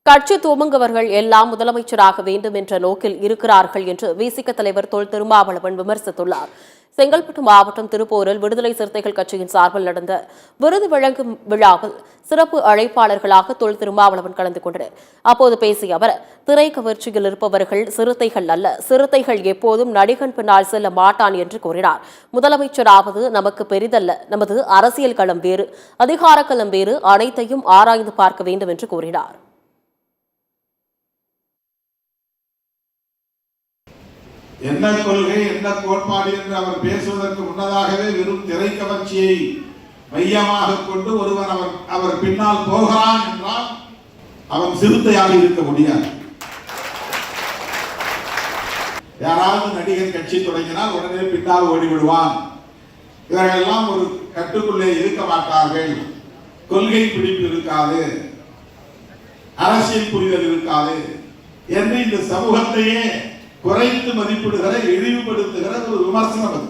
கட்சி துவங்குவர்கள் எல்லாம் முதலமைச்சராக வேண்டும் என்ற நோக்கில் இருக்கிறார்கள் என்று விசிக தலைவர் தொல் திருமாவளவன் விமர்சித்துள்ளார். செங்கல்பட்டு மாவட்டம் திருப்பூரில் விடுதலை சிறுத்தைகள் கட்சியின் சார்பில் நடந்த விருது வழங்கும் விழாவில் சிறப்பு அழைப்பாளர்களாக தொல் திருமாவளவன் கலந்து கொண்டனர். அப்போது பேசிய அவர், திரை கவர்ச்சியில் இருப்பவர்கள் சிறுத்தைகள் அல்ல, சிறுத்தைகள் எப்போதும் நடிகன் பின்னால் செல்ல மாட்டான் என்று கூறினார். முதலமைச்சராவது நமக்கு பெரிதல்ல, நமது அரசியல் களம் வேறு, அதிகார களம் வேறு, அனைத்தையும் ஆராய்ந்து பார்க்க வேண்டும் என்று கூறினார். என்ன கொள்கை என்ன கோட்பாடு என்று அவர் பேசுவதற்கு முன்னதாகவே வெறும் திரை கவர்ச்சியை மையமாக கொண்டு ஒருவன் அவர் பின்னால் போகிறான் என்றால் அவன் சிறுத்தையாக இருக்க முடியாது. யாராவது நடிகர் கட்சி தொடங்கினால் உடனே பின்னால் ஓடிவிடுவான். இவர்களெல்லாம் ஒரு கட்டுக்குள்ளே இருக்க மாட்டார்கள். கொள்கை பிடிப்பு இருக்காது, அரசியல் புரிதல் இருக்காது என்று இந்த சமூகத்தையே குறைத்து மதிப்பிடுகிற, இழிவுபடுத்துகிற ஒரு விமர்சனம் அது.